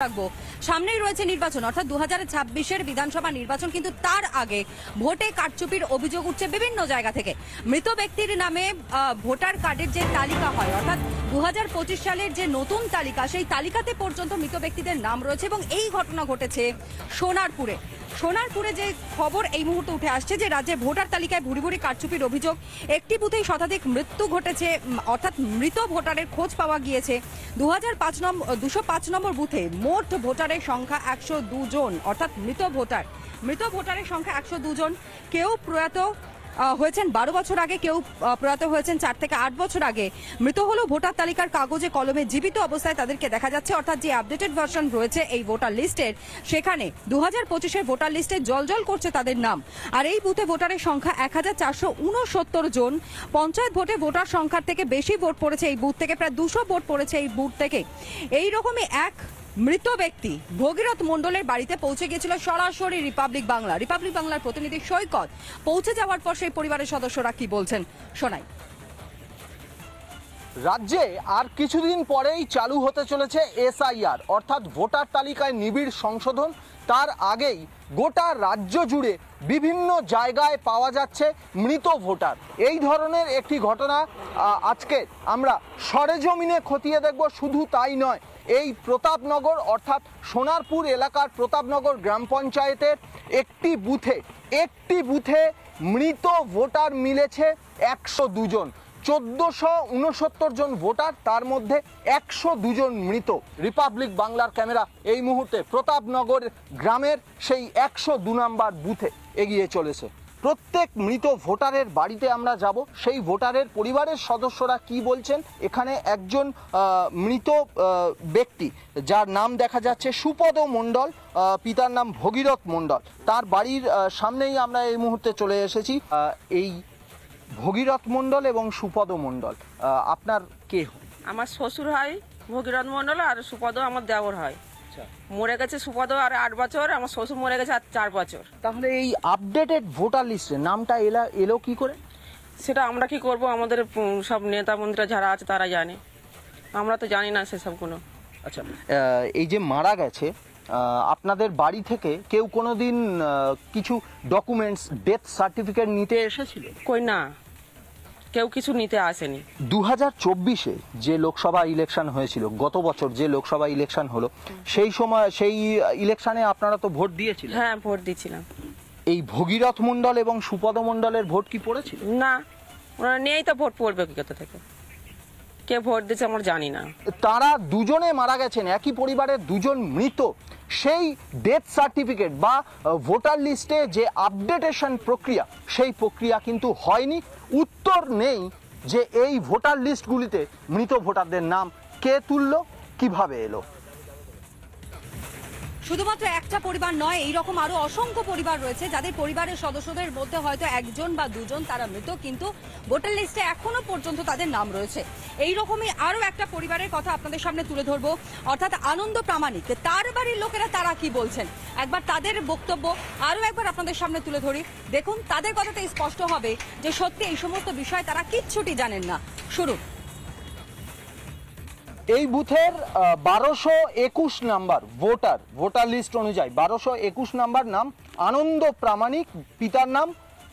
রাখবো। সামনেই রয়েছে নির্বাচন, অর্থাৎ 2026-এর বিধানসভা নির্বাচন, কিন্তু তার আগে ভোটে কারচুপির অভিযোগ উঠছে বিভিন্ন জায়গা থেকে। মৃত ব্যক্তির নামে ভোটার কার্ডের যে তালিকা হয়, অর্থাৎ 2025 সালের যে নতুন তালিকা, সেই তালিকাতে পর্যন্ত মৃত ব্যক্তিদের নাম রয়েছে। এবং এই ঘটনা ঘটেছে সোনারপুরে যে খবর এই মুহূর্তে উঠে আসছে, যে রাজ্যে ভোটার তালিকায় ভুরি ভুরি কারচুপির অভিযোগ। একটি বুথেই শতাধিক মৃত্যু ঘটেছে, অর্থাৎ মৃত ভোটারের খোঁজ পাওয়া গিয়েছে। 205 নম্বর বুথে মোট ভোটারের সংখ্যা 102 জন, অর্থাৎ মৃত ভোটারের সংখ্যা 102 জন। কেউ প্রয়াত হয়েছেন 12 বছর আগে, কেউ প্রয়াত হয়েছেন 4 থেকে 8 বছর আগে। মৃত হলো ভোটার তালিকার কাগজে কলমে জীবিত অবস্থায় তাদেরকে দেখা যাচ্ছে, অর্থাৎ যে আপডেটেড ভার্সন রয়েছে এই ভোটার লিস্টের, সেখানে 2025-এর ভোটার লিস্টে জলজল করছে তাদের নাম। আর এই বুথে ভোটারের সংখ্যা 1469 জন। পঞ্চায়েত ভোটে ভোটার সংখ্যার থেকে বেশি ভোট পড়েছে এই বুথ থেকে, প্রায় 200 ভোট পড়েছে এই বুথ থেকে। এইরকমই এক মৃত ব্যক্তি ভগীরথ মণ্ডলের বাড়িতে পৌঁছে গিয়েছিল সরাসরি রিপাবলিক বাংলার প্রতিনিধি সৈকত। পৌঁছে যাওয়ার পর সেই পরিবারের সদস্যরা কি বলছেন শোনাই। রাজ্যে আর কিছুদিন পরেই চালু হতে চলেছে এসআইআর, অর্থাৎ ভোটার তালিকায় নিবিড় সংশোধন। তার আগেই গোটা রাজ্য জুড়ে বিভিন্ন জায়গায় পাওয়া যাচ্ছে মৃত ভোটার। এই ধরনের একটি ঘটনা আজকে আমরা সরেজমিনে খতিয়ে দেখব। শুধু তাই নয়, এই প্রতাপনগর অর্থাৎ সোনারপুর এলাকার প্রতাপনগর গ্রাম পঞ্চায়েতের একটি বুথে মৃত ভোটার মিলেছে 102 জন। 1469 জন ভোটার, তার মধ্যে 102 জন মৃত। রিপাবলিক বাংলার ক্যামেরা এই মুহূর্তে প্রতাপনগর গ্রামের সেই 102 নম্বর বুথে এগিয়ে চলেছে। প্রত্যেক মৃত ভোটারের বাড়িতে আমরা যাব, সেই ভোটারের পরিবারের সদস্যরা কি বলছেন। এখানে একজন মৃত ব্যক্তি, যার নাম দেখা যাচ্ছে সুপদ মণ্ডল, পিতার নাম ভগীরথ মণ্ডল, তার বাড়ির সামনেই আমরা এই মুহূর্তে চলে এসেছি। এই ভগীরথ মণ্ডল এবং সুপদ মণ্ডল আপনার কে হয়? আমার শ্বশুর হয় ভগীরথ মণ্ডল, আর সুপদ আমার দেওর হয়। মরে গেছে সুপদ আর 8 বছর, আমার শ্বশুর মরে গেছে আর 4 বছর। তাহলে এই আপডেটেড ভোটার লিস্টে নামটা এলো কি করে? সেটা আমরা কি করব, আমাদের সব নেতা মন্ত্রী যারা আছে তারা জানে, আমরা তো জানি না সেসব কোনো। আচ্ছা, এই যে মারা গেছে, আপনাদের বাড়ি থেকে কেউ কোনোদিন কিছু ডকুমেন্টস, ডেথ সার্টিফিকেট নিতে এসেছিল? কই না, কেউ কিছু নিতে আসেনি। 2024-এ যে লোকসভা ইলেকশন হয়েছিল, গত বছর যে লোকসভা ইলেকশন হলো, সেই ইলেকশনে আপনারা তো ভোট দিয়েছিলেন? হ্যাঁ, ভোট দিয়েছিলাম। এই ভগীরথ মণ্ডল এবং সুপদ মণ্ডলের ভোট কি পড়েছিল? না, ওনারা নেই তো ভোট পড়বে কি কোথা থেকে, কে ভোট দিচ্ছে আমরা জানি না। তারা দুজনে মারা গেছেন, একই পরিবারের দুজন মৃত। সেই ডেথ সার্টিফিকেট বা ভোটার লিস্টে যে আপডেটেশন প্রক্রিয়া, সেই প্রক্রিয়া কিন্তু হয়নি। উত্তর নেই যে এই ভোটার লিস্টগুলিতে মৃত ভোটারদের নাম কে তুললো, কিভাবে এলো। শুধুমাত্র একটা পরিবার নয়, এইরকম আরো অসংখ্য পরিবার রয়েছে যাদের পরিবারের সদস্যদের মধ্যে হয়তো 1 বা 2 জন তারা মৃত, কিন্তু ভোটার লিস্টে এখনো পর্যন্ত তাদের নাম রয়েছে। এইরকমই আরো একটা পরিবারের কথা আপনাদের সামনে তুলে ধরবো, অর্থাৎ আনন্দ প্রামাণিক। তার বাড়ির লোকেরা তারা কি বলছেন, একবার তাদের বক্তব্য আরো একবার আপনাদের সামনে তুলে ধরি। দেখুন, তাদের কথাতে স্পষ্ট হবে যে সত্যি এই সমস্ত বিষয় তারা কিচ্ছুটি জানেন না। শুরু। এই বুথের 1221 নাম্বার ভোটার লিস্ট অনুযায়ী 1221 নাম্বার নাম আনন্দ প্রামাণিক, পিতার নাম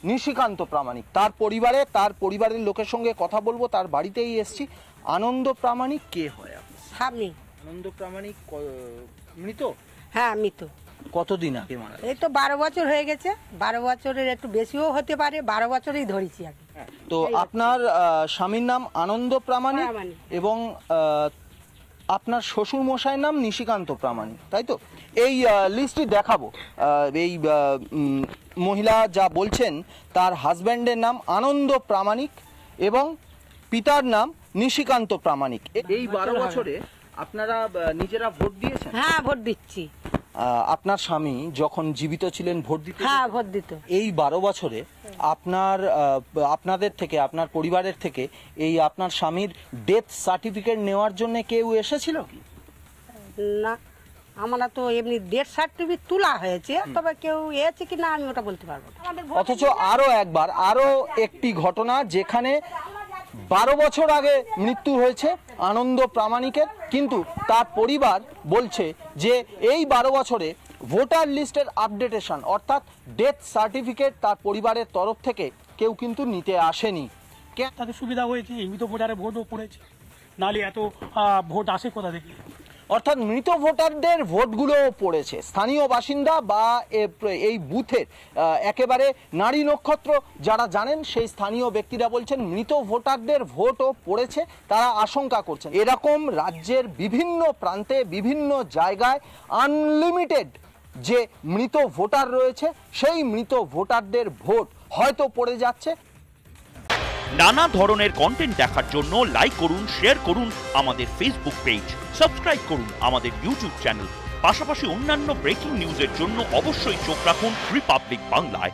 নিশিকান্ত প্রামাণিক। তার পরিবারের লোকের সঙ্গে কথা বলবো, তার বাড়িতেই এসছি। আনন্দ প্রামাণিক কে হয় আপনি? আমি। আনন্দ প্রামাণিক মৃত? হ্যাঁ, মৃত। কতদিন আগে মারা? এই তো 12 বছর হয়ে গেছে। 12 বছরের একটু বেশিও হতে পারে, 12 বছরই ধরেছি আমি। তো আপনার স্বামীর নাম আনন্দ প্রামাণিক এবং আপনার শ্বশুর মশাইয়ের নাম নিশিকান্ত প্রামাণিক, তাই তো? এই লিস্টটি দেখাবো। এই মহিলা যা বলছেন, তার হাজব্যান্ডের নাম আনন্দ প্রামাণিক এবং পিতার নাম নিশিকান্ত প্রামাণিক। এই 12 বছরে আপনারা নিজেরা ভোট দিয়েছেন? হ্যাঁ, ভোট দিচ্ছি। আপনার স্বামী যখন জীবিত ছিলেন ভোট দিতে? হ্যাঁ, ভোট দিত। এই 12 বছরে আপনাদের থেকে, আপনার পরিবারের থেকে এই আপনার স্বামীর ডেথ সার্টিফিকেট নেওয়ার জন্য কেউ এসেছিল কি? না, আমরা তো এমনি ডেথ সার্টিফিকেট তোলা হয়েছে, তবে কেউ এসেছে কি না আমি ওটা বলতে পারবো না। অথচ আরো একটি ঘটনা, যেখানে 12 বছর আগে মৃত্যু হয়েছে আনন্দ প্রামাণিকের, কিন্তু তার পরিবার বলছে যে এই 12 বছরে ভোটার লিস্টের আপডেটেশন অর্থাৎ ডেথ সার্টিফিকেট তার পরিবারের তরফ থেকে কেউ কিন্তু নিতে আসেনি। তাদের সুবিধা হয়েছে, মৃত ভোটারে ভোটও পড়েছে, নাহলে এত ভোট আসে কোথা থেকে? অর্থাৎ মৃত ভোটারদের ভোটগুলোও পড়েছে। স্থানীয় বাসিন্দা বা এই বুথের একেবারে নারী নক্ষত্র যারা জানেন সেই স্থানীয় ব্যক্তিরা বলছেন মৃত ভোটারদের ভোটও পড়েছে। তারা আশঙ্কা করছেন এরকম রাজ্যের বিভিন্ন প্রান্তে বিভিন্ন জায়গায় আনলিমিটেড যে মৃত ভোটার রয়েছে সেই মৃত ভোটারদের ভোট হয়তো পড়ে যাচ্ছে। নানা ধরনের কন্টেন্ট দেখার জন্য লাইক করুন, শেয়ার করুন আমাদের ফেসবুক পেজ, সাবস্ক্রাইব করুন আমাদের ইউটিউব চ্যানেল। পাশাপাশি অন্যান্য ব্রেকিং নিউজের জন্য অবশ্যই চোখ রাখুন রিপাবলিক বাংলায়।